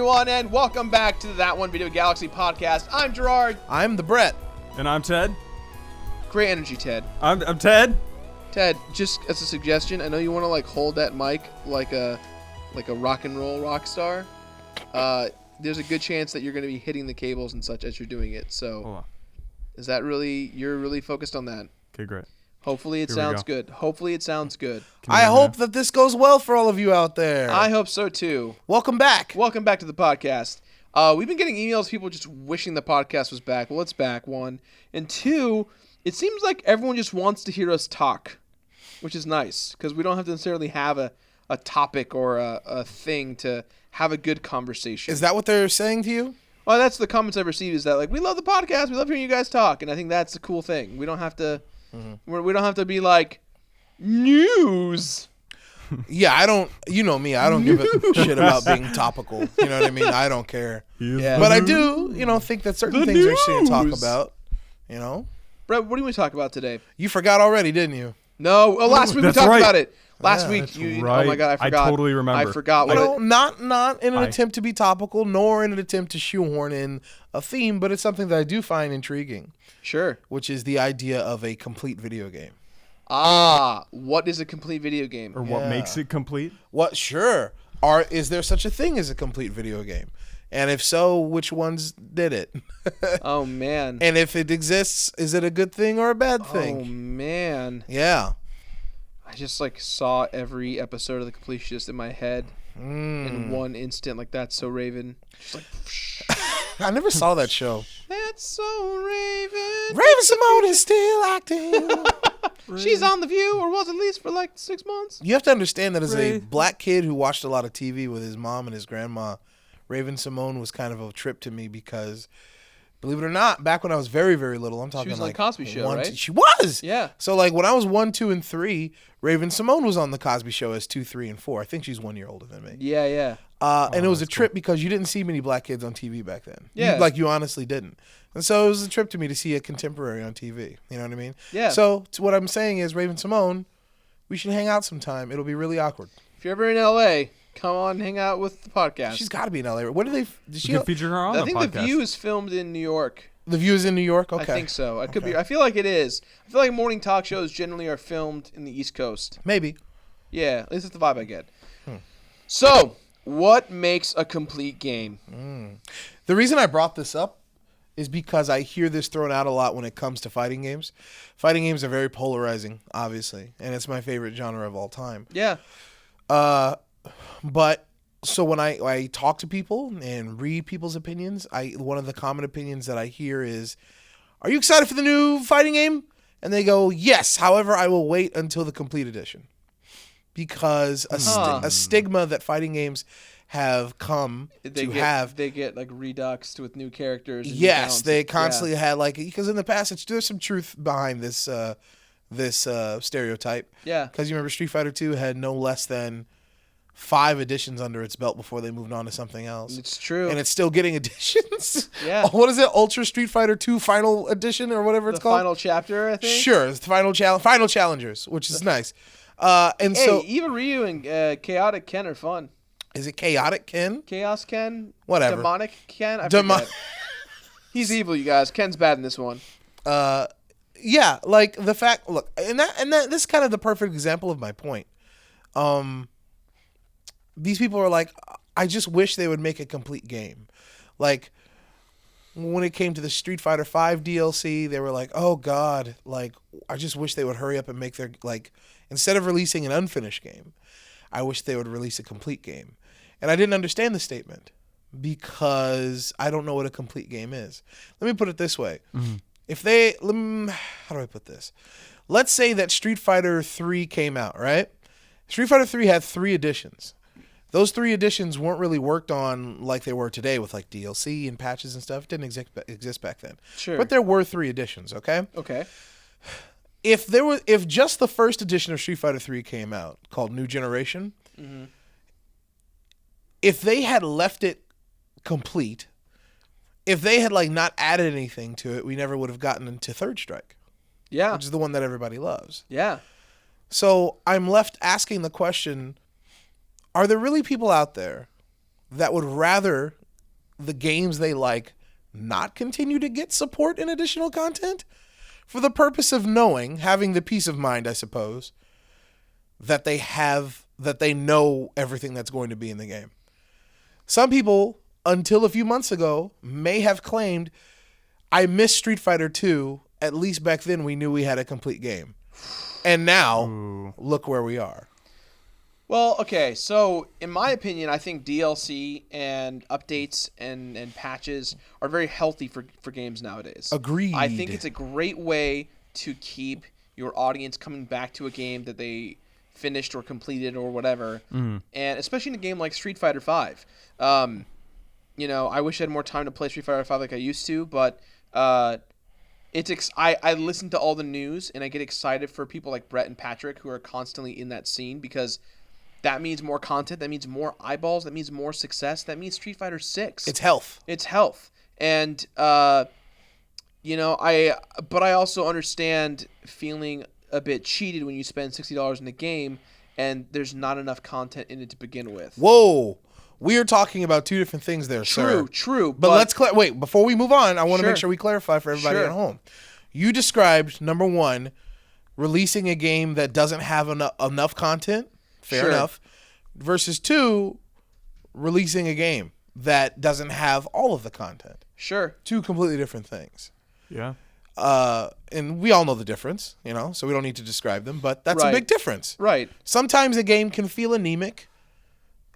everyone, and welcome back to the That One Video Galaxy podcast. I'm Gerard. I'm the Brett. And I'm Ted. Great energy, Ted. I'm Ted. Ted, just as a suggestion, I know you want to hold that mic like a rock and roll rock star. There's a good chance that you're going to be hitting the cables and such as you're doing it. So, is that you're really focused on that? Okay, great. Hopefully it sounds good. I hope that this goes well for all of you out there. I hope so too. Welcome back. Welcome back to the podcast. We've been getting emails, people just wishing the podcast was back. Well, it's back, one. And two, it seems like everyone just wants to hear us talk, which is nice because we don't have to necessarily have a topic or a thing to have a good conversation. Is that what they're saying to you? Well, that's the comments I've received is that, we love the podcast. We love hearing you guys talk. And I think that's a cool thing. We don't have to... We don't have to be like, news. Yeah, I don't, you know me, I don't give a shit about being topical. You know what I mean? I don't care. Yeah. But I do, think that certain things are interesting to talk about, Brett, what do we talk about today? You forgot already, didn't you? No. Oh, last week we talked about it. Last week, right. Oh my God, I forgot. I totally remember. I forgot what not in an attempt to be topical, nor in an attempt to shoehorn in a theme, but it's something that I do find intriguing. Sure. Which is the idea of a complete video game. What is a complete video game? Or what makes it complete? Sure. Is there such a thing as a complete video game? And if so, which ones did it? Oh, man. And if it exists, is it a good thing or a bad thing? Oh, man. Yeah. I just saw every episode of The Completionist in my head in one instant. That's so Raven. Just I never saw that show. That's so Raven. Raven Simone is still acting. She's on The View, or was at least for 6 months. You have to understand that as a black kid who watched a lot of TV with his mom and his grandma, Raven Simone was kind of a trip to me because, believe it or not, back when I was very, very little, I'm talking she was on Cosby Show, right? She was. Yeah. So when I was 1, 2, and 3, Raven Simone was on the Cosby Show as 2, 3, and 4. I think she's 1 year older than me. Yeah, yeah. And it was a trip because you didn't see many black kids on TV back then. Yeah. You honestly didn't. And so it was a trip to me to see a contemporary on TV. You know what I mean? Yeah. So what I'm saying is, Raven Simone, we should hang out sometime. It'll be really awkward. If you're ever in LA, come on, hang out with the podcast. She's got to be in LA. When do they? Did she feature her on the podcast? I think The View is filmed in New York. The View is in New York? Okay. I think so. I could be. I feel like it is. I feel like morning talk shows generally are filmed in the East Coast. Maybe. Yeah, at least that's the vibe I get. So, what makes a complete game? The reason I brought this up is because I hear this thrown out a lot when it comes to fighting games. Fighting games are very polarizing, obviously, and it's my favorite genre of all time. Yeah. But so when I talk to people and read people's opinions, one of the common opinions that I hear is, "Are you excited for the new fighting game?" And they go, "Yes. However, I will wait until the complete edition." Because a stigma that fighting games have come to have. They get reduxed with new characters. And yes, they constantly had because in the past there's some truth behind this stereotype. Yeah. Because you remember Street Fighter 2 had no less than 5 editions under its belt before they moved on to something else. It's true. And it's still getting editions. Yeah. What is it? Ultra Street Fighter 2 Final Edition or whatever it's called? The final chapter, I think. Sure, it's the Final Challengers, which is nice. So Eva Ryu and Chaotic Ken are fun. Is it Chaotic Ken? Chaos Ken? Whatever. Demonic Ken? I forget. He's evil, you guys. Ken's bad in this one. Yeah, the fact. Look, and this is kind of the perfect example of my point. These people are I just wish they would make a complete game. When it came to the Street Fighter V DLC, they were oh God, I just wish they would hurry up and make their instead of releasing an unfinished game, I wish they would release a complete game. And I didn't understand the statement because I don't know what a complete game is. Let me put it this way. If they, how do I put this? Let's say that Street Fighter 3 came out, right? Street Fighter 3 had 3 editions. Those 3 editions weren't really worked on like they were today with DLC and patches and stuff. It didn't exist back then. Sure. But there were 3 editions, okay? Okay. If just the first edition of Street Fighter 3 came out, called New Generation, if they had left it complete, if they had not added anything to it, we never would have gotten into Third Strike. Yeah. Which is the one that everybody loves. Yeah. So I'm left asking the question, are there really people out there that would rather the games they like not continue to get support and additional content for the purpose of having the peace of mind, I suppose, that they know everything that's going to be in the game. Some people, until a few months ago, may have claimed, I miss Street Fighter 2. At least back then we knew we had a complete game. And now, look where we are. Well, okay, so in my opinion, I think DLC and updates and patches are very healthy for games nowadays. Agreed. I think it's a great way to keep your audience coming back to a game that they finished or completed or whatever. And especially in a game like Street Fighter 5. You know, I wish I had more time to play Street Fighter 5 like I used to, but I listen to all the news and I get excited for people like Brett and Patrick who are constantly in that scene because that means more content, that means more eyeballs, that means more success, that means Street Fighter 6. It's health. It's health. And you know, but I also understand feeling a bit cheated when you spend $60 in a game and there's not enough content in it to begin with. Whoa. We are talking about two different things there, sir. True. But let's wait, before we move on, I want to make Sure. sure we clarify for everybody Sure. at home. You described, number one, releasing a game that doesn't have enough content, fair Sure. enough, versus two, releasing a game that doesn't have all of the content. Sure. Two completely different things. Yeah. And we all know the difference, you know, so we don't need to describe them, but that's a Right. big difference. Right. Sometimes a game can feel anemic,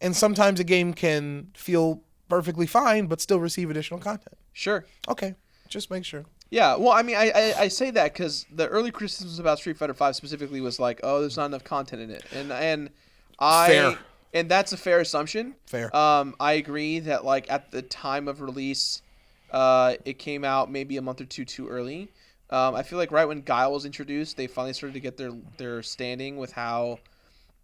and sometimes a game can feel perfectly fine, but still receive additional content. Sure. Okay, just make sure. Yeah, well, I mean, I say that because the early criticisms about Street Fighter V specifically was like, oh, there's not enough content in it, Fair. And that's a fair assumption. Fair. I agree that like at the time of release, it came out maybe a month or two too early. I feel like right when Guile was introduced, they finally started to get their standing with how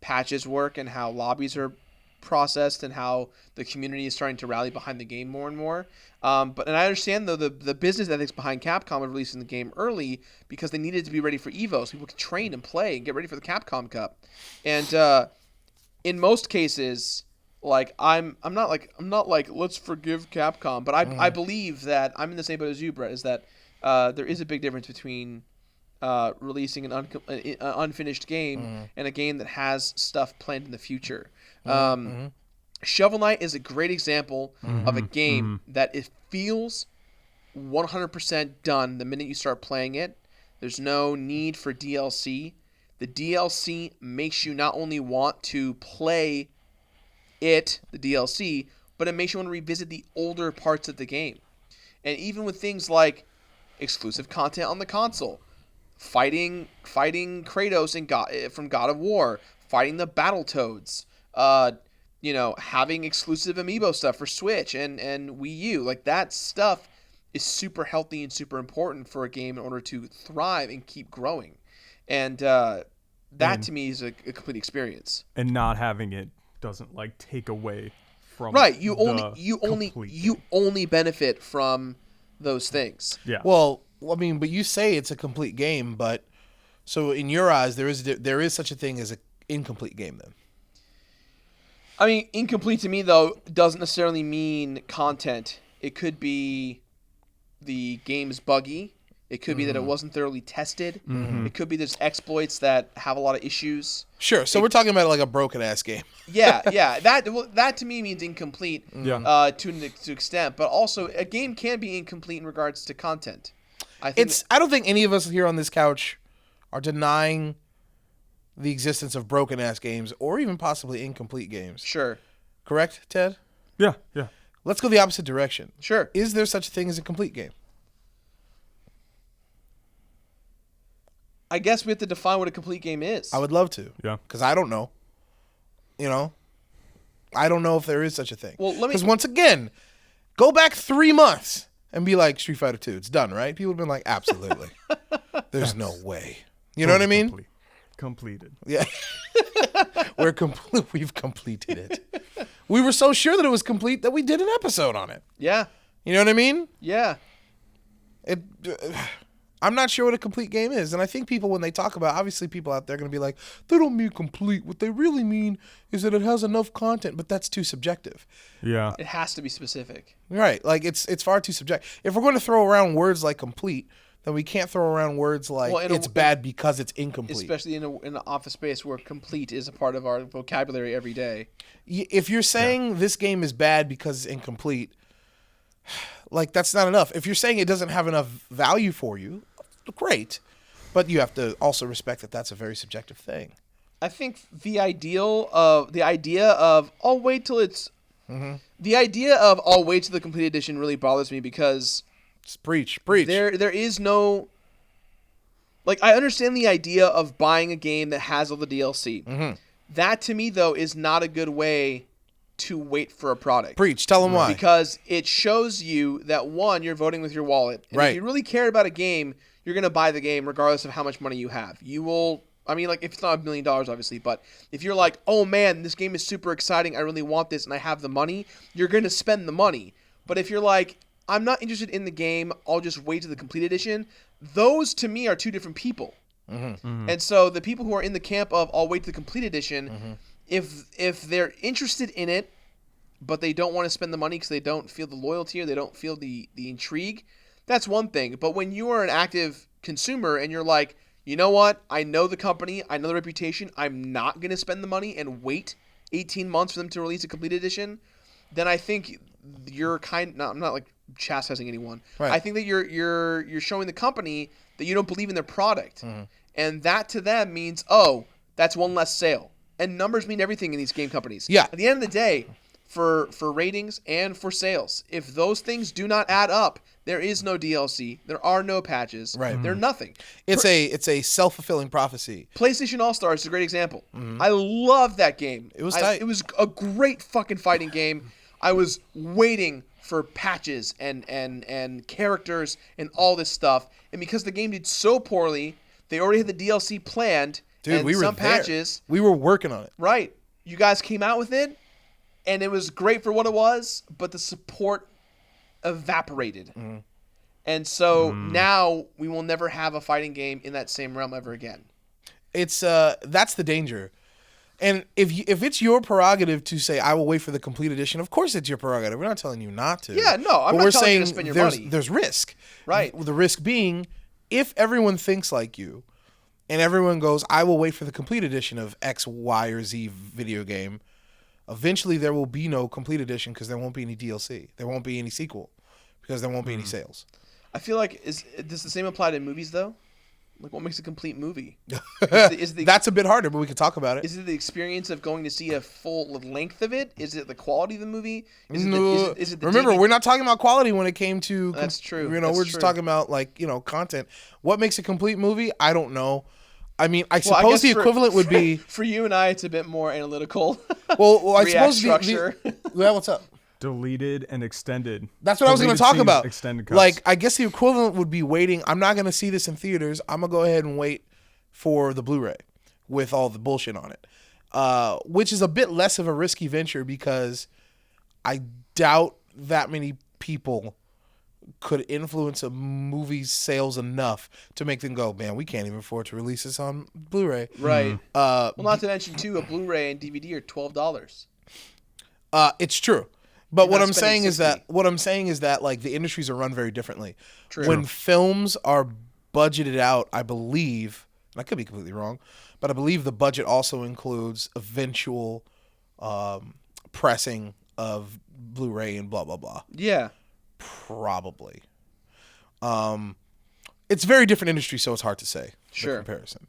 patches work and how lobbies are processed and how the community is starting to rally behind the game more and more. And I understand though the business ethics behind Capcom of releasing the game early because they needed to be ready for Evo so people could train and play and get ready for the Capcom Cup. And in most cases, like I'm not like let's forgive Capcom, but I believe that I'm in the same boat as you, Brett, is that there is a big difference between releasing an unfinished game and a game that has stuff planned in the future. Shovel Knight is a great example of a game that it feels 100% done the minute you start playing it. There's no need for DLC. The DLC makes you not only want to play the DLC, but it makes you want to revisit the older parts of the game. And even with things like exclusive content on the console, fighting Kratos from God of War, fighting the Battletoads, having exclusive amiibo stuff for Switch and Wii U, like that stuff is super healthy and super important for a game in order to thrive and keep growing. And that to me is a complete experience. And not having it doesn't like take away from Right, you complete only benefit from those things. Yeah. Well, I mean, but you say it's a complete game, but so in your eyes, there is such a thing as an incomplete game then? I mean, incomplete to me, though, doesn't necessarily mean content. It could be the game's buggy. It could be that it wasn't thoroughly tested. It could be there's exploits that have a lot of issues. Sure. So we're talking about like a broken-ass game. Yeah. That to me means incomplete Yeah. to an extent. But also, a game can be incomplete in regards to content. I don't think any of us here on this couch are denying the existence of broken-ass games or even possibly incomplete games. Sure. Correct, Ted? Yeah. Let's go the opposite direction. Sure. Is there such a thing as a complete game? I guess we have to define what a complete game is. I would love to. Yeah. Because I don't know. You know? I don't know if there is such a thing. Well, let me- Because once again, go back 3 months and be like, Street Fighter 2, it's done, right? People have been like, absolutely. There's no way. You know what I mean? Completed. Yeah. We've completed it. We were so sure that it was complete that we did an episode on it. Yeah. You know what I mean? Yeah. I'm not sure what a complete game is. And I think people, when they talk about, obviously people out there are going to be like, they don't mean complete. What they really mean is that it has enough content, but that's too subjective. Yeah. It has to be specific. Right. Like, it's far too subjective. If we're going to throw around words like complete, then we can't throw around words like it's bad because it's incomplete. Especially in an office space where complete is a part of our vocabulary every day. If you're saying this game is bad because it's incomplete, like, that's not enough. If you're saying it doesn't have enough value for you, great. But you have to also respect that that's a very subjective thing. I think the idea of I'll wait till it's the idea of I'll wait till the complete edition really bothers me because Preach. there is no, like, I understand the idea of buying a game that has all the DLC. That to me though is not a good way to wait for a product. Preach. Tell them why. Because it shows you that, one, you're voting with your wallet. And Right. if you really care about a game, you're going to buy the game regardless of how much money you have. You will, I mean, like, if it's not $1 million, obviously, but if you're like, oh man, this game is super exciting, I really want this, and I have the money, you're going to spend the money. But if you're like, I'm not interested in the game, I'll just wait to the complete edition, those to me are two different people. And so the people who are in the camp of I'll wait to the complete edition, if they're interested in it, but they don't want to spend the money because they don't feel the loyalty or they don't feel the intrigue, that's one thing. But when you are an active consumer and you're like, you know what, I know the company, I know the reputation, I'm not going to spend the money and wait 18 months for them to release a complete edition, then I think you're I'm not like chastising anyone. Right. I think that you're showing the company that you don't believe in their product. And that to them means, oh, that's one less sale. And numbers mean everything in these game companies. Yeah. At the end of the day, for ratings and for sales, if those things do not add up, there is no DLC. There are no patches. Right. They're nothing. It's a self-fulfilling prophecy. PlayStation All-Stars is a great example. I love that game. It was tight. It was a great fucking fighting game. I was waiting for patches and characters and all this stuff. And because the game did so poorly, they already had the DLC planned. Dude, and we were some there. patches. We were working on it. Right. You guys came out with it, and it was great for what it was, but the support evaporated. And so now we will never have a fighting game in that same realm ever again. It's that's the danger. And if it's your prerogative to say I will wait for the complete edition, of course it's your prerogative. We're not telling you not to. Yeah, no, I'm but not telling you to spend your money. There's risk. Right. The risk being if everyone thinks like you and everyone goes, I will wait for the complete edition of X, Y, or Z video game, eventually there will be no complete edition because there won't be any DLC. There won't be any sequel because there won't be any sales. I feel like does the same apply to movies though? Like, what makes a complete movie? That's a bit harder, but we can talk about it. Is it the experience of going to see a full length of it? Is it the quality of the movie? Is it the Remember, DVD? we're not talking about quality when it came to. That's true. We're just talking about content. What makes a complete movie? I don't know. I mean, I suppose the equivalent would be for you and I. It's a bit more analytical. Well, I suppose structure. Well, what's up? Deleted and extended. That's what I was going to talk scenes, about. Extended cuts. Like, I guess the equivalent would be waiting. I'm not going to see this in theaters. I'm going to go ahead and wait for the Blu-ray with all the bullshit on it, which is a bit less of a risky venture because I doubt that many people could influence a movie's sales enough to make them go, man, we can't even afford to release this on Blu-ray. Right. Well, not to mention, too, a Blu-ray and DVD are $12. It's true. But You're what not I'm spending saying is that like the industries are run very differently. True. When films are budgeted out, I believe, and I could be completely wrong, but I believe the budget also includes eventual pressing of Blu-ray and blah blah blah. Yeah. Probably. It's a very different industry, so it's hard to say Sure. the comparison.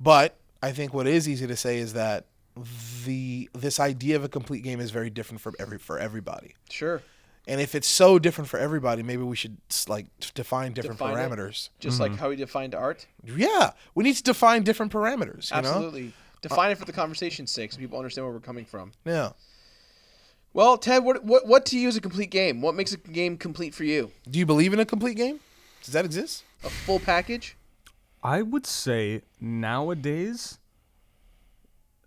But I think what is easy to say is that this idea of a complete game is very different for everybody. Sure. And if it's so different for everybody, maybe we should like define different parameters. Just like how we defined art. Yeah, we need to define different parameters. You Absolutely. Define it for the conversation's sake so people understand where we're coming from. know? Well, Ted, what to you is a complete game? What makes a game complete for you? Yeah. Do you believe in a complete game? Does that exist? A full package? I would say nowadays,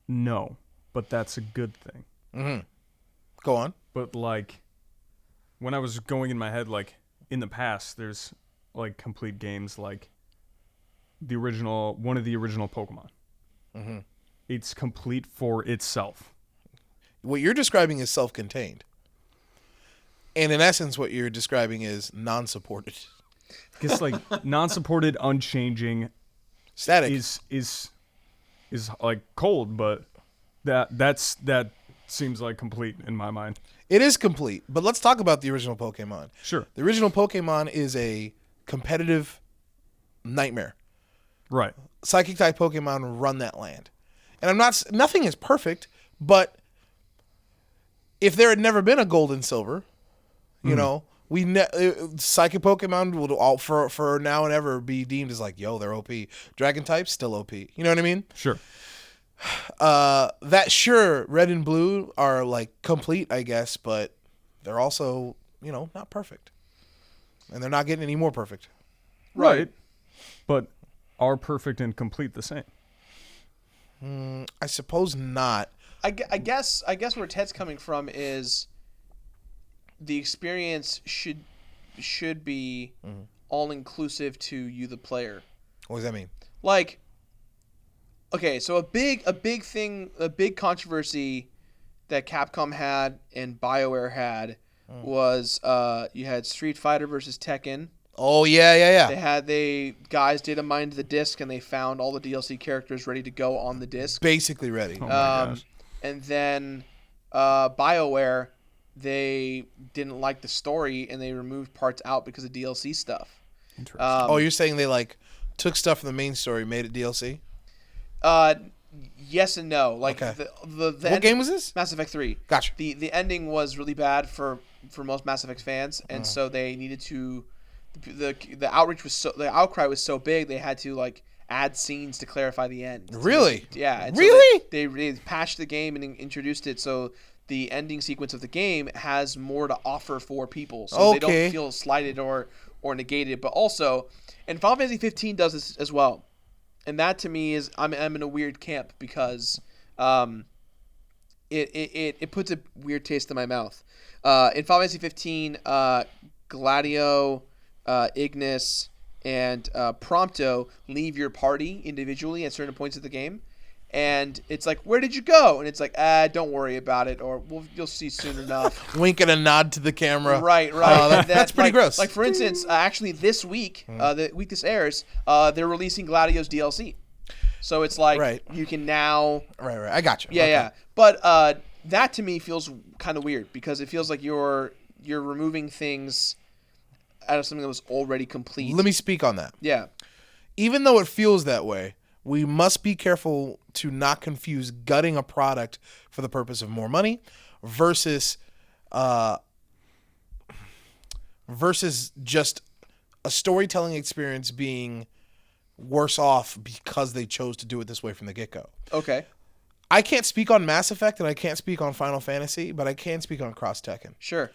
no, but that's a good thing. Go on. But like, when I was going in my head, like in the past, there's like complete games like one of the original Pokemon. Mm-hmm. It's complete for itself. What you're describing is self-contained. And in essence, what you're describing is non-supported. It's like non-supported, unchanging. Static. Is like cold, but that seems like complete in my mind. It is complete, but let's talk about the original Pokemon. Sure. The original Pokemon is a competitive nightmare. Right. Psychic type Pokemon run that land. And nothing is perfect, but if there had never been a gold and silver, you know, psychic Pokemon would all for now and ever be deemed as like, yo, they're OP. Dragon type still OP. You know what I mean? Sure. Red and blue are like complete, I guess, but they're also, you know, not perfect. And they're not getting any more perfect. Right. But are perfect and complete the same? I suppose not. I guess where Ted's coming from is the experience should be all inclusive to you, the player. What does that mean? Like, okay, so a big controversy that Capcom had and BioWare had was you had Street Fighter versus Tekken. Oh yeah. They guys data mined the disc and they found all the DLC characters ready to go on the disc. Basically ready. Oh my gosh. And then BioWare, they didn't like the story and they removed parts out because of DLC stuff. Interesting. You're saying they like took stuff from the main story, made it DLC? Yes and no. Like Okay. the What game was this? Mass Effect 3. Gotcha. The ending was really bad for most Mass Effect fans, and so they needed to. The outcry was so big they had to like add scenes to clarify the end. Really? Yeah. And Really? So they patched the game and introduced it so the ending sequence of the game has more to offer for people, so they don't feel slighted or negated. But also, and Final Fantasy 15 does this as well, and that to me is I'm in a weird camp because it puts a weird taste in my mouth. In Final Fantasy 15, Gladio, Ignis, and Prompto leave your party individually at certain points of the game. And it's like, where did you go? And it's like, don't worry about it, or you'll see soon enough. Wink and a nod to the camera. Right. That's pretty gross. Like, for instance, actually this week, the week this airs, they're releasing Gladio's DLC. So it's like, you can now... Right. I got you. Yeah. But that to me feels kind of weird because it feels like you're removing things out of something that was already complete. Let me speak on that. Yeah. Even though it feels that way, we must be careful to not confuse gutting a product for the purpose of more money versus just a storytelling experience being worse off because they chose to do it this way from the get-go. Okay. I can't speak on Mass Effect and I can't speak on Final Fantasy, but I can speak on Cross Tekken. Sure.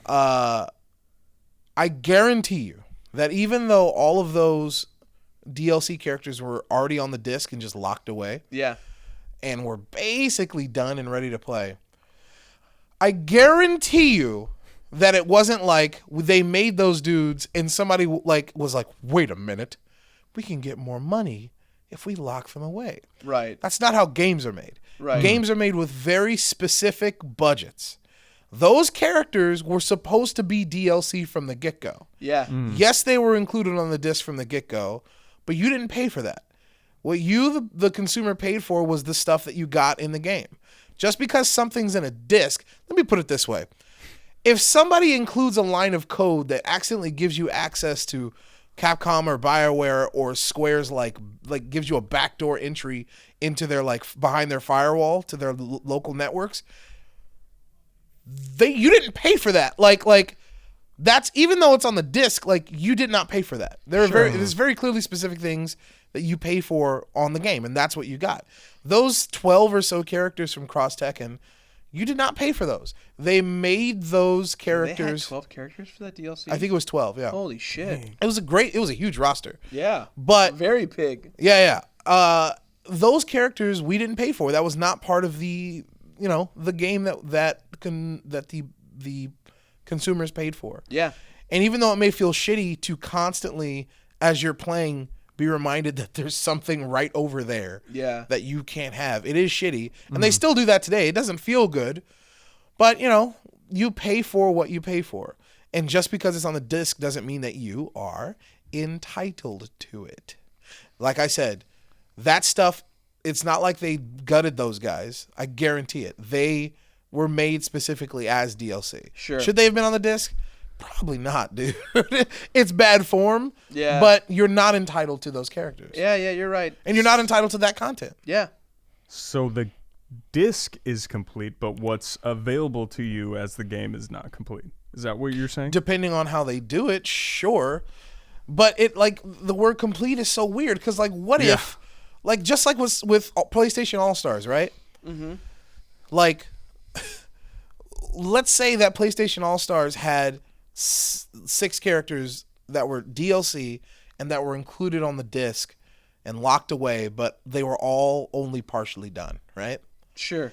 I guarantee you that even though all of those DLC characters were already on the disc and just locked away, and were basically done and ready to play, I guarantee you that it wasn't like they made those dudes and somebody was like, wait a minute, we can get more money if we lock them away. Right. That's not how games are made. Right. Games are made with very specific budgets. Those characters were supposed to be DLC from the get-go. Yeah. Yes, they were included on the disc from the get-go, but you didn't pay for that. What you, the consumer, paid for was the stuff that you got in the game. Just because something's in a disc, let me put it this way. If somebody includes a line of code that accidentally gives you access to Capcom or BioWare or Square's like gives you a backdoor entry into their behind their firewall to their local networks, you didn't pay for that. That's, even though it's on the disc, you did not pay for that. There's very clearly specific things that you pay for on the game, and that's what you got. Those 12 or so characters from Cross Tekken, you did not pay for those. They made those characters. They had 12 characters for that DLC? I think it was 12, yeah. Holy shit. It was a huge roster. Yeah. But very big. Yeah. Those characters we didn't pay for. That was not part of the game that the consumers paid for. Yeah. And even though it may feel shitty to constantly, as you're playing, be reminded that there's something right over there that you can't have, it is shitty. And they still do that today. It doesn't feel good, but you pay for what you pay for. And just because it's on the disc doesn't mean that you are entitled to it. Like I said, that stuff, it's not like they gutted those guys. I guarantee it. They were made specifically as DLC. Sure. Should they have been on the disc? Probably not, dude. It's bad form. Yeah. But you're not entitled to those characters. Yeah, you're right. And you're not entitled to that content. Yeah. So the disc is complete, but what's available to you as the game is not complete. Is that what you're saying? Depending on how they do it, sure. But the word complete is so weird because what if, just like with PlayStation All-Stars, right? Mm-hmm. Let's say that PlayStation All-Stars had 6 characters that were DLC and that were included on the disc and locked away, but they were all only partially done, right? Sure.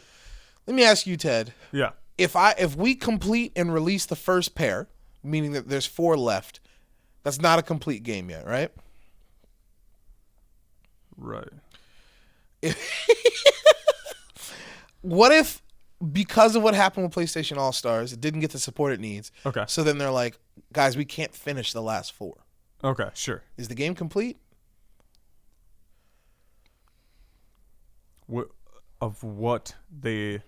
Let me ask you, Ted. Yeah. If we complete and release the first pair, meaning that there's 4 left, that's not a complete game yet, right? Right. What if, because of what happened with PlayStation All-Stars, it didn't get the support it needs? Okay. So then they're like, guys, we can't finish the last 4. Okay, sure. Is the game complete? Of what their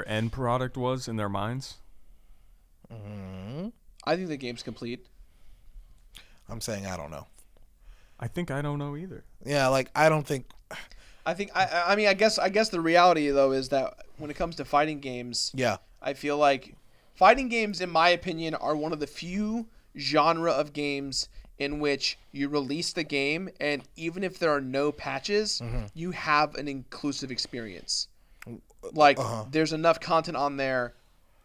end product was in their minds? I think the game's complete. I'm saying I don't know. I think I don't know either. Yeah, I don't think. I think I mean I guess the reality though is that when it comes to fighting games, Yeah. I feel like fighting games, in my opinion, are one of the few genre of games in which you release the game and even if there are no patches, you have an inclusive experience. There's enough content on there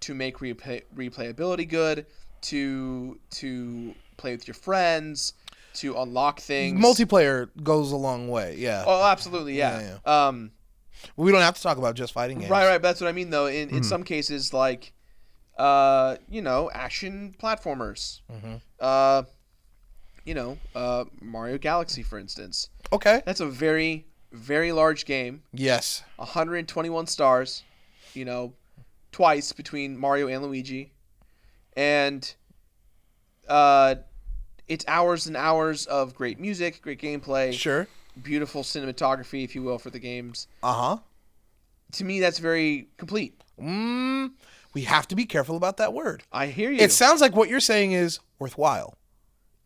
to make replayability good, to play with your friends, to unlock things. Multiplayer goes a long way, yeah. Oh, absolutely, yeah. We don't have to talk about just fighting games. Right. That's what I mean, though. In some cases, action platformers. Mario Galaxy, for instance. Okay. That's a very, very large game. Yes. 121 stars. Twice between Mario and Luigi, and it's hours and hours of great music, great gameplay. Sure. Beautiful cinematography, if you will, for the games. Uh-huh. To me, that's very complete. We have to be careful about that word. I hear you. It sounds like what you're saying is worthwhile.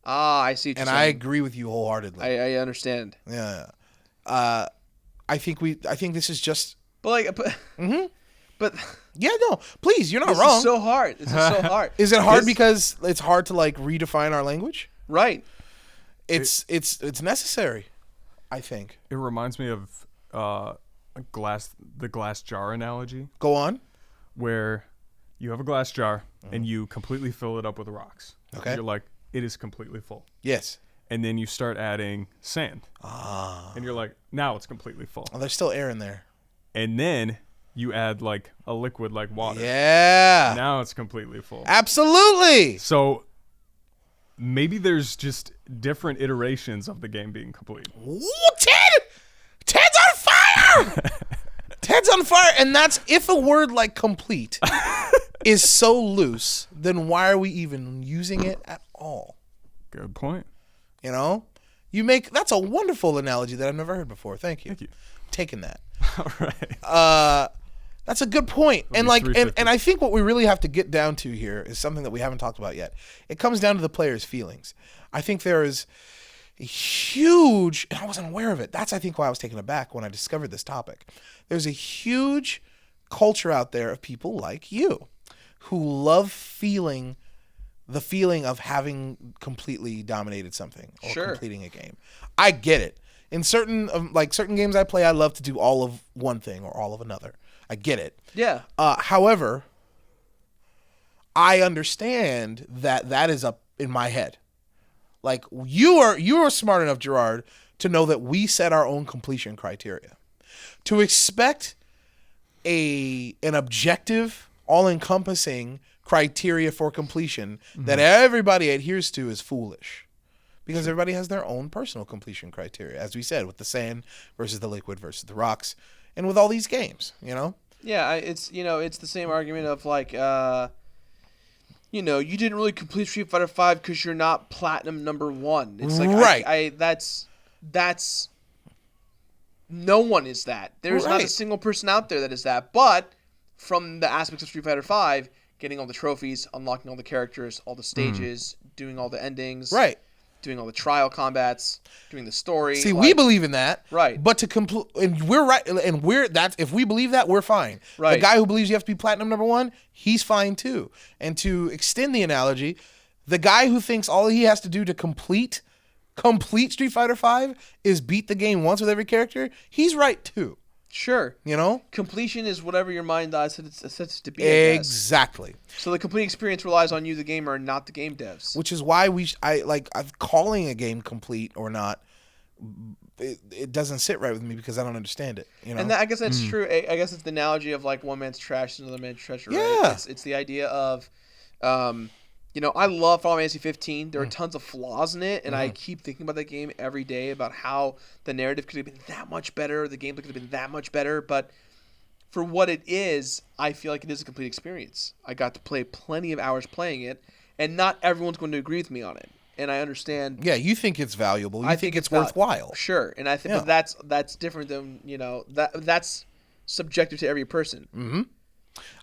Ah, I see what you're saying. And I agree with you wholeheartedly. I understand. Yeah. I think this is just... But yeah, no, please, you're not this wrong. is so hard. This is so hard. Is it hard because it's hard to redefine our language? Right. It's necessary, I think. It reminds me of the glass jar analogy, Go on. where you have a glass jar and you completely fill it up with rocks. Okay. You're like, it is completely full. Yes. And then you start adding sand. And you're like, now it's completely full. Oh, there's still air in there. And then you add a liquid like water. Yeah. Now it's completely full. Absolutely. So maybe there's just different iterations of the game being complete. Ooh, Ted's on fire. Ted's on fire. And that's if a word like complete is so loose, then why are we even using it at all? Good point. That's a wonderful analogy that I've never heard before. Thank you. Thank you. Taking that. All right. That's a good point. It'll be And I think what we really have to get down to here is something that we haven't talked about yet. It comes down to the player's feelings. I think there is a huge, and I wasn't aware of it. That's, I think, why I was taken aback when I discovered this topic. There's a huge culture out there of people like you who love the feeling of having completely dominated something or completing a game. I get it. In certain games I play, I love to do all of one thing or all of another. I get it. Yeah. However, I understand that is up in my head. You are smart enough, Gerard, to know that we set our own completion criteria. To expect an objective, all-encompassing criteria for completion that everybody adheres to is foolish. Because everybody has their own personal completion criteria, as we said, with the sand versus the liquid versus the rocks, and with all these games, you know? Yeah, it's the same argument of like, you didn't really complete Street Fighter V because you're not platinum #1. It's like right. That's no one is that. There's not a Right. single person out there that is that. But from the aspects of Street Fighter V, getting all the trophies, unlocking all the characters, all the stages, doing all the endings, Right. doing all the trial combats, doing the story. See, we believe in that, Right. But to complete, and we're right, and if we believe that, we're fine. Right. The guy who believes you have to be platinum #1, he's fine too. And to extend the analogy, the guy who thinks all he has to do to complete Street Fighter V is beat the game once with every character, he's right too. Sure. You know, Completion is whatever your mind sets it to be. I guess. exactly. So the complete experience relies on you, the gamer, and not the game devs. Which is why I'm calling a game complete or not. It doesn't sit right with me because I don't understand it. You know, And I guess that's true. I guess it's the analogy of like one man's trash is another man's treasure. Yeah. Right? It's the idea of, I love Final Fantasy 15. There are tons of flaws in it, and I keep thinking about that game every day about how the narrative could have been that much better, the gameplay could have been that much better. But for what it is, I feel like it is a complete experience. I got to play plenty of hours playing it, and not everyone's going to agree with me on it. And I understand. yeah, you think it's valuable. You I think it's not- worthwhile. Sure, and I think Yeah. that's different than that's subjective to every person.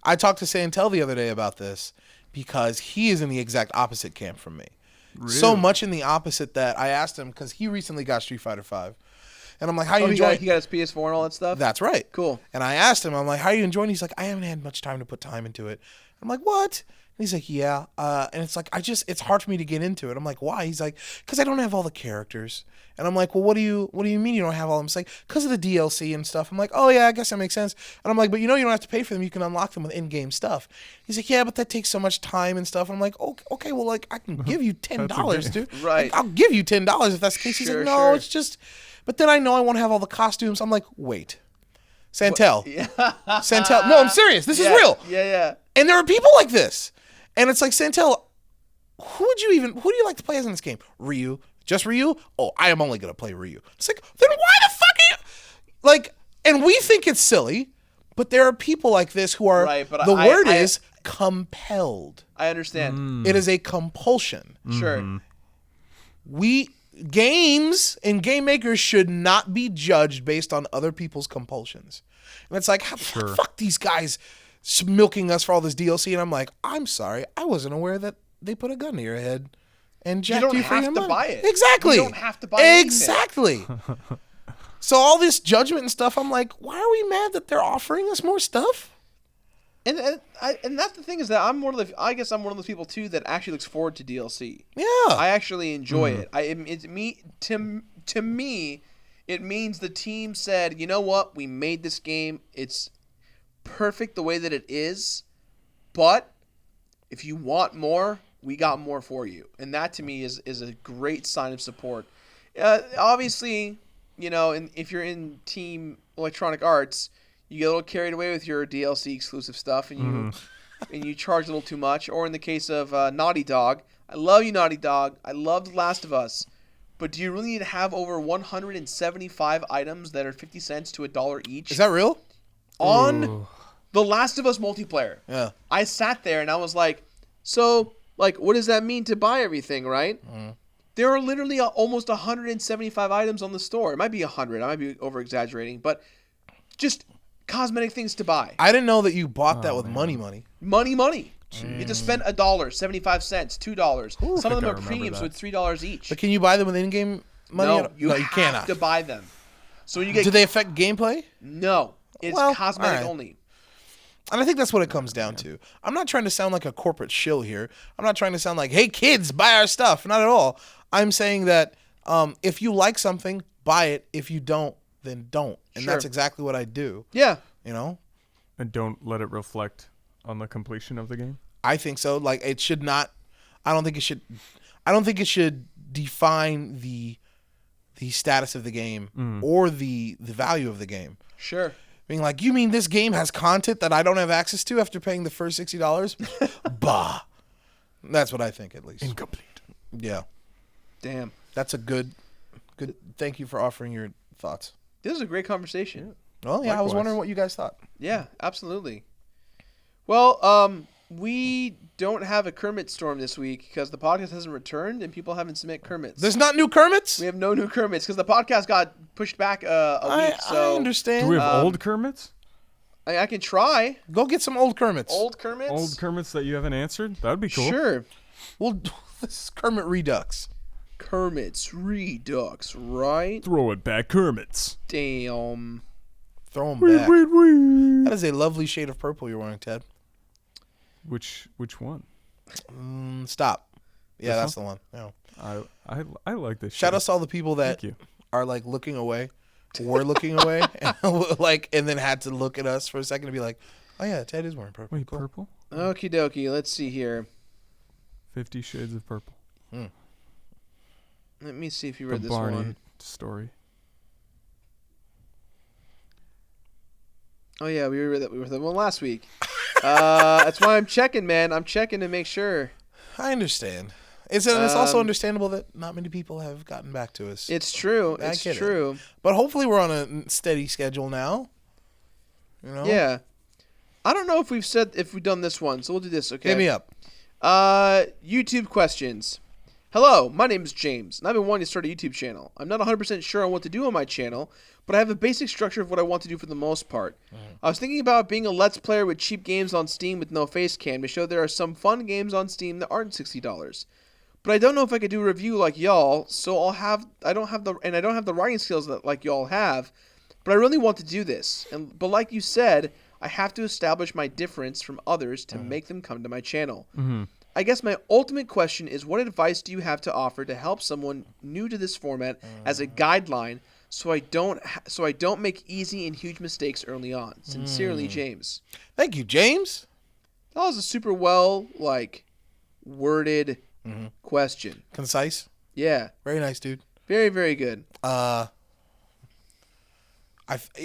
I talked to Santel the other day about this because he is in the exact opposite camp from me. So Really? much in the opposite that I asked him because he recently got Street Fighter V, and I'm like, "How you Oh, he enjoying?" got his PS4 and all that stuff. That's right. Cool. And I asked him, I'm like, "How are you enjoying?" He's like, "I haven't had much time to put time into it." I'm like, "What?" And he's like, "Yeah." And it's like, it's hard for me to get into it. I'm like, "Why?" He's like, "Because I don't have all the characters." And I'm like, "Well, what do you mean you don't have all of them?" It's like, "Because of the DLC and stuff." I'm like, "Oh yeah, I guess that makes sense." And I'm like, "But you don't have to pay for them. You can unlock them with in-game stuff." He's like, "Yeah, but that takes so much time and stuff." I'm like, "Okay, well, like I can give you $10, dude. Right. Like, I'll give you $10 if that's the case." He's Sure, like, "No, sure. it's just." But then I know I want to have all the costumes. I'm like, "Wait, Santel, Santel. No, I'm serious. This is real." Yeah. And there are people like this. And it's like, Santel, who do you like to play as in this game? Ryu? Just Ryu? Oh, I am only going to play Ryu. It's like, then why the fuck are you? Like, and we think it's silly, but there are people like this who are, Right, but the I- word I- is compelled. I understand. It is a compulsion. Sure. Games and game makers should not be judged based on other people's compulsions. And it's like, fuck these guys milking us for all this DLC. And I'm like, I'm sorry, I wasn't aware that they put a gun to your head and jacked don't you for have your to money. buy it. Exactly. You don't have to buy anything. Exactly. So all this judgment and stuff, I'm like, why are we mad that they're offering us more stuff? And that's the thing is that I'm one of those people too that actually looks forward to DLC. Yeah. I actually enjoy it. To me, it means the team said, you know what, we made this game. It's perfect the way that it is, but if you want more, we got more for you. And that to me is a great sign of support. Obviously, if you're in Team Electronic Arts, you get a little carried away with your DLC exclusive stuff, and you charge a little too much. Or in the case of Naughty Dog, I love you, Naughty Dog. I love The Last of Us. But do you really need to have over 175 items that are 50 cents to $1 each? Is that real? On The Last of Us multiplayer. Yeah. I sat there and I was like, what does that mean to buy everything, right? There are literally almost 175 items on the store. It might be 100. I might be over-exaggerating. But just cosmetic things to buy. I didn't know that you bought that with money. Money. You have to spend $1, 75 cents, $2. Some of them are I remember premium, so that. it's $3 each. But can you buy them with in-game money? No, you have cannot. to buy them. So when you get Do they affect gameplay? No, it's Well, cosmetic all right. only. And I think that's what it comes down to. I'm not trying to sound like a corporate shill here. I'm not trying to sound like, hey, kids, buy our stuff. Not at all. I'm saying that if you like something, buy it. If you don't, then don't. And Sure. that's exactly what I do. Yeah. And don't let it reflect on the completion of the game. I think so. Like, it should not. I don't think it should define the status of the game or the value of the game. Sure. being like, "You mean this game has content that I don't have access to after paying the first $60?" Bah. That's what I think, at least. Incomplete. Yeah. Damn. That's a good. Thank you for offering your thoughts. This was a great conversation. Well, yeah, I was Likewise. wondering what you guys thought. Yeah, absolutely. Well, we don't have a Kermit storm this week because the podcast hasn't returned and people haven't submit Kermits. There's not new Kermits? We have no new Kermits because the podcast got pushed back a week. So I understand. Do we have old Kermits? I can try. Go get some old Kermits. Old Kermits? Old Kermits that you haven't answered? That'd be cool. Sure. Well, this is Kermit Redux. Kermit's Redux, right? Throw it back, Kermits. Damn. Throw them Wee, back. wee, wee. That is a lovely shade of purple you're wearing, Ted. Which one? Stop. Yeah, This that's the one. Yeah. I like this. Shout show. out to all the people that Thank you. are like looking away, were looking away, and then had to look at us for a second to be like, "Oh yeah, Ted is wearing purple." Wait, Cool. purple? Okie dokie. Let's see here. 50 Shades of Purple. Let me see if you The read this Barney one. story. Oh yeah, we read that one last week. That's why I'm checking, man. I'm checking to make sure. I understand. It's also understandable that not many people have gotten back to us. It's true. I It's get it. true. But hopefully we're on a steady schedule now. You know? Yeah. I don't know if we've done this one, so we'll do this. Okay. Hit me up. YouTube questions. Hello, my name is James, and I've been wanting to start a YouTube channel. I'm not 100% sure on what to do on my channel, but I have a basic structure of what I want to do for the most part. I was thinking about being a Let's Player with cheap games on Steam with no face cam to show there are some fun games on Steam that aren't $60. But I don't know if I could do a review like y'all, so I don't have the writing skills that like y'all have, but I really want to do this. But like you said, I have to establish my difference from others to make them come to my channel. I guess my ultimate question is, what advice do you have to offer to help someone new to this format as a guideline, so I don't make easy and huge mistakes early on? Sincerely, James. Thank you, James. That was a super well worded question. Concise. Yeah, Very nice, dude. very very good.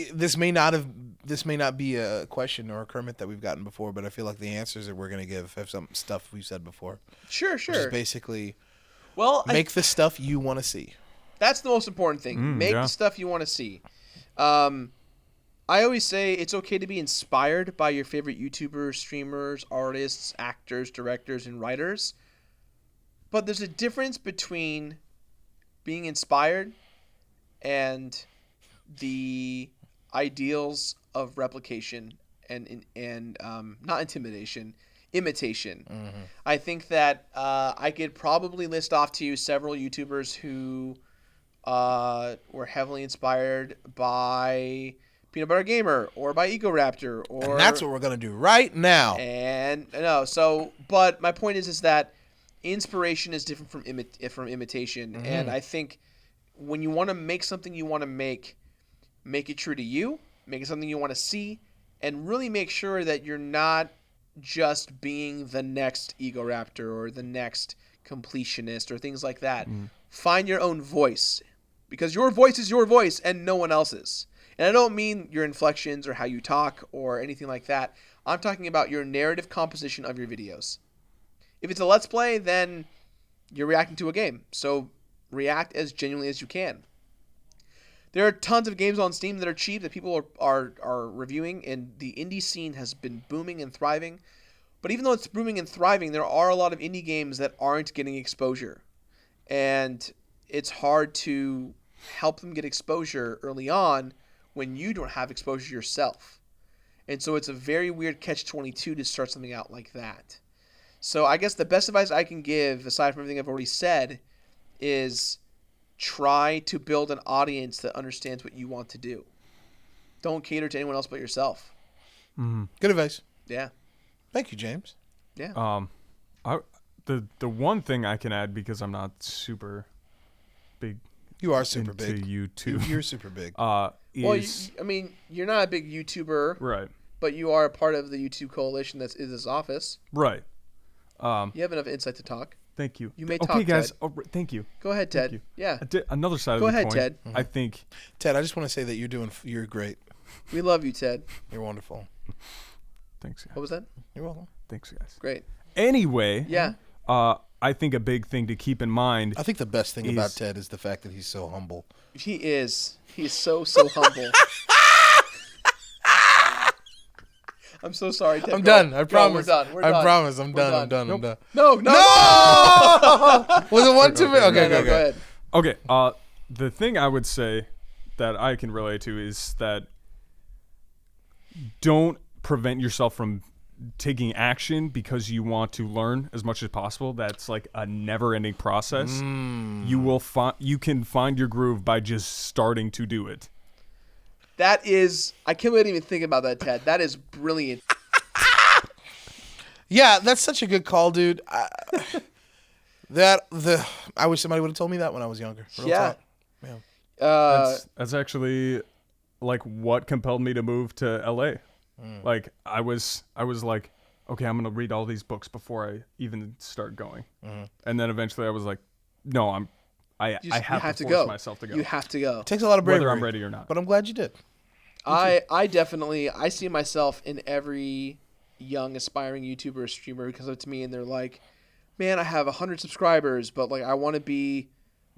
This may not be a question or a Kermit that we've gotten before, but I feel like the answers that we're gonna give have some stuff we've said before. Sure, Which is basically Well, make the stuff you want to see. that's the most important thing. Make yeah. the stuff you want to see. I always say it's okay to be inspired by your favorite YouTubers, streamers, artists, actors, directors, and writers. But there's a difference between being inspired and the ideals of replication and not intimidation, imitation. I think that I could probably list off to you several YouTubers who were heavily inspired by Peanut Butter Gamer or by Ecoraptor, or And that's what we're gonna do right now. and no. So, but my point is that inspiration is different from imitation, and I think when you want to make something you want to make it true to you, make it something you want to see, and really make sure that you're not just being the next Egoraptor or the next Completionist or things like that. Find your own voice, because your voice is your voice and no one else's. And I don't mean your inflections or how you talk or anything like that. I'm talking about your narrative composition of your videos. If it's a Let's Play, then you're reacting to a game. So react as genuinely as you can. There are tons of games on Steam that are cheap that people are reviewing, and the indie scene has been booming and thriving. But even though it's booming and thriving, there are a lot of indie games that aren't getting exposure. And it's hard to help them get exposure early on when you don't have exposure yourself. And so it's a very weird catch-22 to start something out like that. So I guess the best advice I can give, aside from everything I've already said, is try to build an audience that understands what you want to do. Don't cater to anyone else but yourself. Good advice. Yeah. Thank you, James. Yeah. The one thing I can add, because I'm not super big You are super into big. YouTube, You're super big. is I mean, you're not a big YouTuber, right, but you are a part of the YouTube coalition that is this office. right. You have enough insight to talk. Thank you. You may okay, talk, guys. Ted. Oh, thank you. Go ahead, Ted. you. Yeah. Another side Go of the ahead, coin. Ted. I think Ted, I just want to say that you're great. We love you, Ted. You're wonderful. Thanks, guys. What was that? You're welcome. Thanks, guys. Great. Anyway, Yeah. I think a big thing to keep in mind. I think the best thing about Ted is the fact that he's so humble. He is. He's so humble. I'm so sorry, Ted. I'm done. I promise. We're done. I promise. I'm done. We're I'm done. done. I'm done. No. Was it one too many? Okay, No, go ahead. Okay. The thing I would say that I can relate to is that don't prevent yourself from taking action because you want to learn as much as possible. That's like a never-ending process. You can find your groove by just starting to do it. That is, I can't wait to even think about that, Ted. That is brilliant. Yeah, that's such a good call, dude. I wish somebody would have told me that when I was younger. Real Yeah. talk. That's actually like what compelled me to move to LA. Like I was like, okay, I'm gonna read all these books before I even start going, and then eventually I was like, no, I have to force myself to go. You have to go. It takes a lot of bravery, whether I'm ready or not. but I'm glad you did. I definitely see myself in every young aspiring YouTuber or streamer who comes up to me and they're like, man, I have 100 subscribers, but like I want to be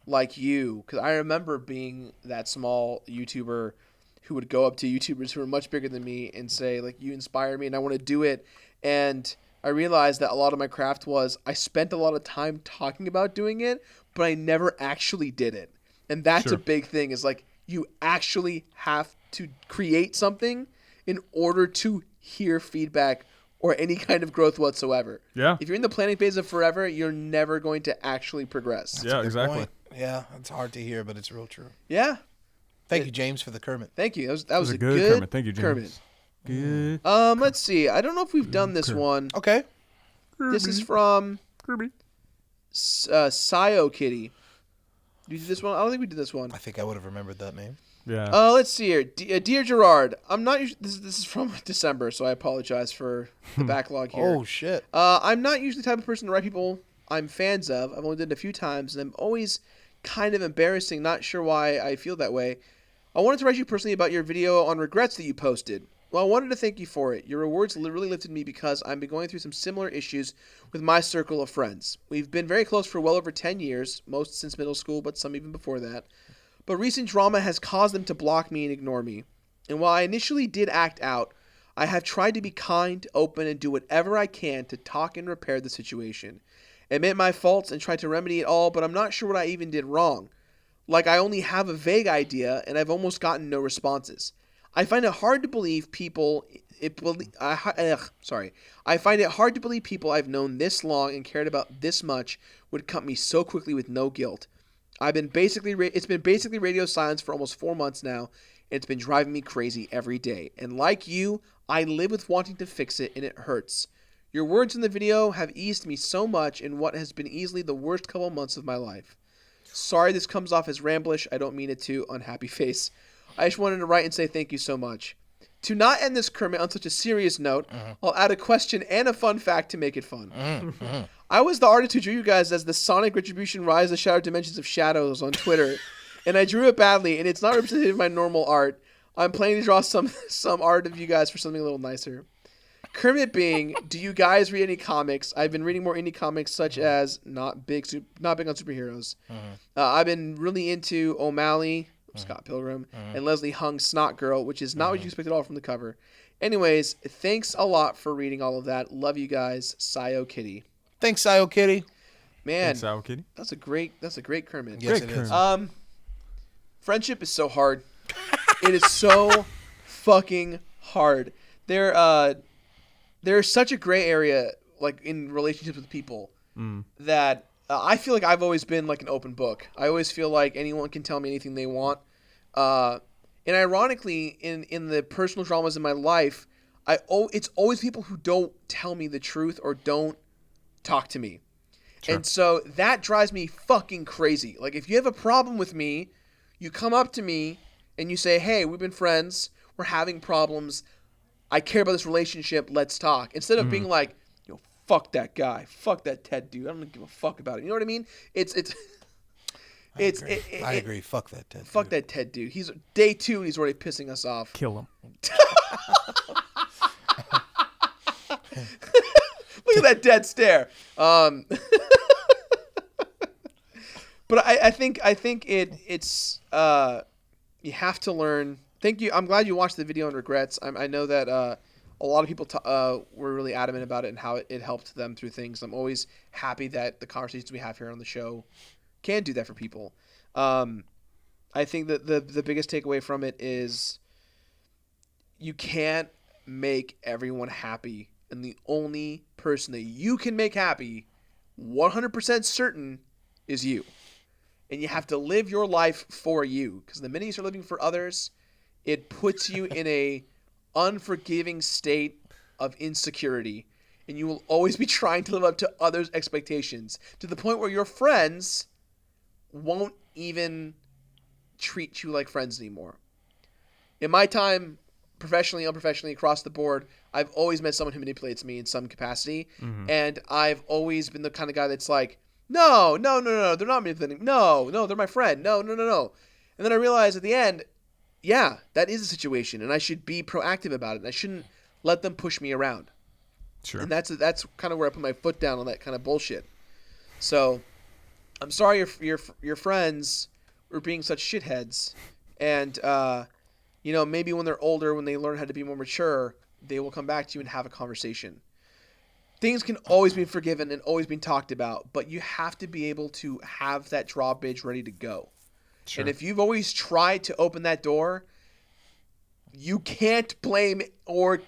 like you. Because I remember being that small YouTuber who would go up to YouTubers who were much bigger than me and say, like, you inspire me and I want to do it. And I realized that a lot of my craft was I spent a lot of time talking about doing it, but I never actually did it. And that's Sure. a big thing is like you actually have to create something in order to hear feedback or any kind of growth whatsoever. Yeah. If you're in the planning phase of forever, you're never going to actually progress. Yeah, Good exactly. point. Yeah, it's hard to hear, but it's real true. Yeah. Thank you, James, for the Kermit. Thank you. That was a good good Kermit. Thank you, James. Kermit. Good. Let's see. I don't know if we've done this one. Okay. This is from Kirby. Sio Kitty. Did you do this one? I don't think we did this one. I think I would have remembered that name. Yeah. Let's see here. Dear Gerard, I'm not usually, this is from December, so I apologize for the backlog here. Oh, shit. I'm not usually the type of person to write people I'm fans of. I've only done it a few times, and I'm always kind of embarrassing, not sure why I feel that way. I wanted to write you personally about your video on regrets that you posted. Well, I wanted to thank you for it. Your words really lifted me because I've been going through some similar issues with my circle of friends. We've been very close for well over 10 years, most since middle school, but some even before that. But recent drama has caused them to block me and ignore me. And while I initially did act out, I have tried to be kind, open, and do whatever I can to talk and repair the situation. Admit my faults and try to remedy it all, but I'm not sure what I even did wrong. Like I only have a vague idea, and I've almost gotten no responses. I find it hard to believe people. I find it hard to believe people I've known this long and cared about this much would cut me so quickly with no guilt. It's been basically radio silence for almost 4 months now, and it's been driving me crazy every day. And like you, I live with wanting to fix it, and it hurts. Your words in the video have eased me so much in what has been easily the worst couple months of my life. Sorry this comes off as ramblish. I don't mean it to. Unhappy face. I just wanted to write and say thank you so much. To not end this Kermit on such a serious note, I'll add a question and a fun fact to make it fun. I was the artist who drew you guys as the Sonic Retribution Rise of the Shattered Dimensions of Shadows on Twitter, and I drew it badly, and it's not representative of my normal art. I'm planning to draw some art of you guys for something a little nicer. Kermit being, do you guys read any comics? I've been reading more indie comics, such as not big on superheroes. I've been really into O'Malley, Scott Pilgrim, and Leslie Hung's Snot Girl, which is not what you expected at all from the cover. Anyways, thanks a lot for reading all of that. Love you guys, Sio Kitty. Thanks, Sio Kitty. Man, Thanks, Al Kitty. that's a great Kermit. Yes, Great it is. Kermit. Friendship is so hard. It is so fucking hard. There's such a gray area, like in relationships with people, that I feel like I've always been like an open book. I always feel like anyone can tell me anything they want. And ironically, in the personal dramas in my life, it's always people who don't tell me the truth or don't talk to me. Sure. And so that drives me fucking crazy. Like if you have a problem with me, you come up to me and you say, hey, we've been friends. We're having problems. I care about this relationship. Let's talk. Instead of being like, fuck that guy. Fuck that Ted dude. I don't give a fuck about it. You know what I mean? It's I agree. Fuck that Ted. Fuck that Ted dude. He's day 2. He's already pissing us off. Kill him. Look at that dead stare. But I think it's you have to learn. Thank you. I'm glad you watched the video on regrets. I know that a lot of people were really adamant about it and how it helped them through things. I'm always happy that the conversations we have here on the show can do that for people. I think that the biggest takeaway from it is you can't make everyone happy, and the only person that you can make happy 100% certain is you. And you have to live your life for you, because the minute you start living for others, it puts you in a unforgiving state of insecurity, and you will always be trying to live up to others' expectations to the point where your friends won't even treat you like friends anymore. In my time, professionally, unprofessionally, across the board, I've always met someone who manipulates me in some capacity, and I've always been the kind of guy that's like, no, they're not manipulating. No, they're my friend. No. And then I realized at the end, yeah, that is a situation, and I should be proactive about it. And I shouldn't let them push me around. Sure. And that's kind of where I put my foot down on that kind of bullshit. So, I'm sorry your friends were being such shitheads, and maybe when they're older, when they learn how to be more mature, they will come back to you and have a conversation. Things can always be forgiven and always be talked about, but you have to be able to have that drawbridge ready to go. Sure. And if you've always tried to open that door, you can't blame or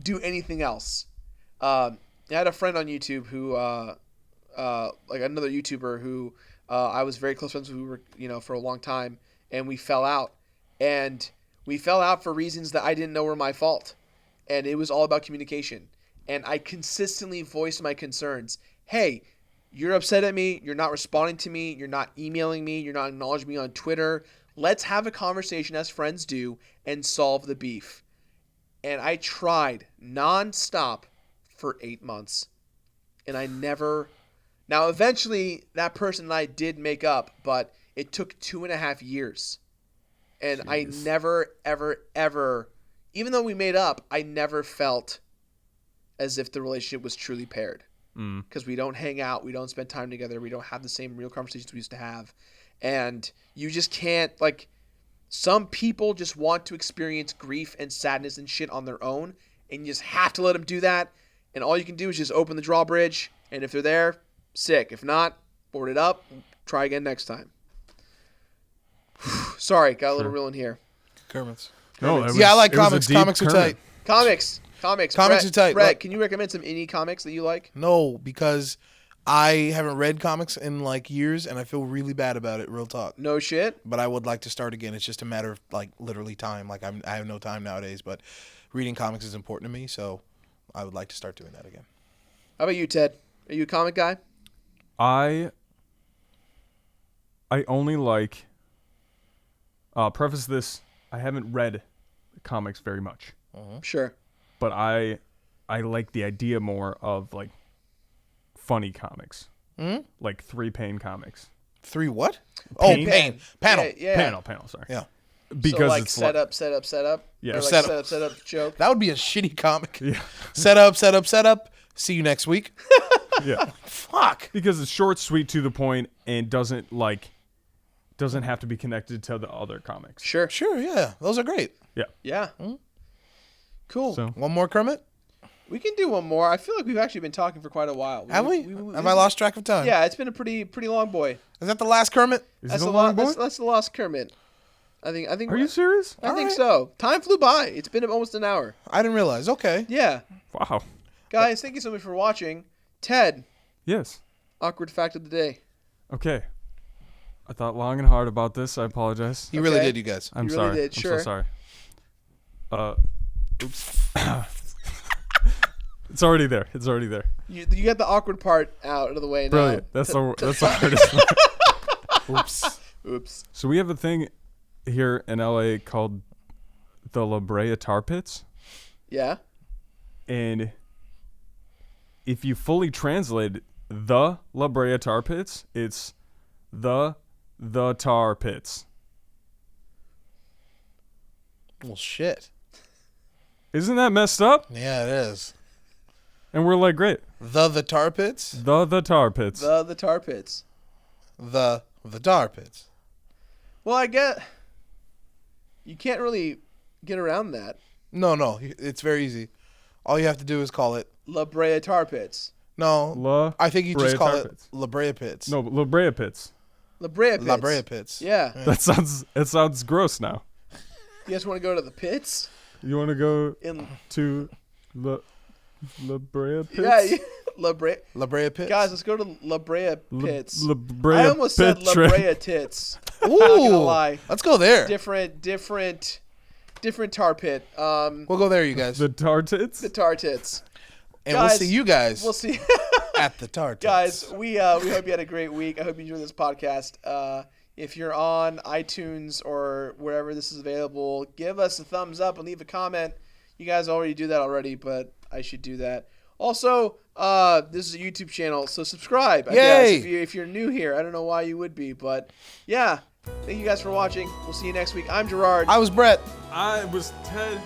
do anything else. I had a friend on YouTube who, like another YouTuber who I was very close friends with. We were, for a long time, and we fell out. And we fell out for reasons that I didn't know were my fault. And it was all about communication. And I consistently voiced my concerns. Hey, you're upset at me. You're not responding to me. You're not emailing me. You're not acknowledging me on Twitter. Let's have a conversation as friends do and solve the beef. And I tried nonstop for 8 months. And I never... Now, eventually, that person and I did make up, but it took 2.5 years. And jeez. I never, ever, ever... Even though we made up, I never felt as if the relationship was truly paired. Because we don't hang out, we don't spend time together, we don't have the same real conversations we used to have. And you just can't, some people just want to experience grief and sadness and shit on their own, and you just have to let them do that. And all you can do is just open the drawbridge, and if they're there, sick. If not, board it up, try again next time. Sorry, got a little real in here. Kermit's. No, I like comics. Comics are tight. Comics Comics Brett, are tight. Brett, can you recommend some indie comics that you like? No, because I haven't read comics in years, and I feel really bad about it. Real talk. No shit. But I would like to start again. It's just a matter of literally time. I have no time nowadays, but reading comics is important to me, so I would like to start doing that again. How about you, Ted? Are you a comic guy? I only like. Preface this: I haven't read comics very much. Sure. But I like the idea more of funny comics, like 3-pane comics. 3 what? Pane? Oh, pane. Panel. Yeah. Panel. Sorry. Yeah. Because so it's set up. Yeah. Or Setup. set up joke. That would be a shitty comic. Yeah. Set up. See you next week. Yeah. Fuck. Because it's short, sweet, to the point, and doesn't have to be connected to the other comics. Sure. Yeah. Those are great. Yeah. Cool. So One more, Kermit? We can do one more. I feel like we've actually been talking for quite a while. Have we? Have I lost track of time? Yeah, it's been a pretty long boy. Is that the last Kermit? is it a long boy? That's the last Kermit. I think. Are you serious? I think right. so. Time flew by. It's been almost an hour. I didn't realize. Okay. Yeah. Wow. Guys, thank you so much for watching. Ted, Yes. awkward fact of the day. Okay. I thought long and hard about this. I apologize. He really Okay. did, you guys. I'm You really sorry. did, I'm sure. so sorry. Oops. It's already there. You got the awkward part out of the way now. Brilliant. That's the hardest part. Oops. So we have a thing here in LA called the La Brea Tar Pits. Yeah. And if you fully translate the La Brea Tar Pits, it's the the tar pits. Well, shit. Isn't that messed up? Yeah, it is. And we're like, great. The tar pits? The tar pits. The tar pits. The tar pits. Well, I get you can't really get around that. No, it's very easy. All you have to do is call it La Brea Tar Pits. No, I think you Brea just call Tar it Pits. La Brea Pits. No, La Brea Pits. La Brea Pits. La Brea Pits. Yeah. It sounds gross now. You guys want to go to the pits? You want to go In to La Brea Pits? Yeah, La Brea. La Brea Pits. Guys, let's go to La Brea Pits. La Brea I almost said La Pit Brea Tits. Ooh, Not gonna lie. let's go there. Different tar pit. We'll go there, you guys. The tar tits? The tar tits. And Guys, we'll see you guys We'll see. at the tar tits. Guys, we hope you had a great week. I hope you enjoyed this podcast. If you're on iTunes or wherever this is available, give us a thumbs up and leave a comment. You guys already do that already, but I should do that. Also, this is a YouTube channel, so subscribe. I Yay! guess, if you're new here. I don't know why you would be, but yeah. Thank you guys for watching. We'll see you next week. I'm Gerard. I was Brett. I was Ted.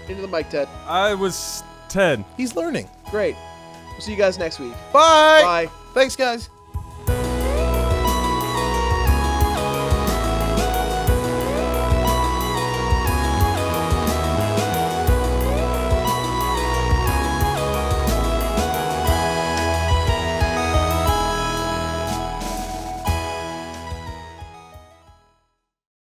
Into the mic, Ted. I was Ted. He's learning. Great. We'll see you guys next week. Bye. Bye. Thanks, guys.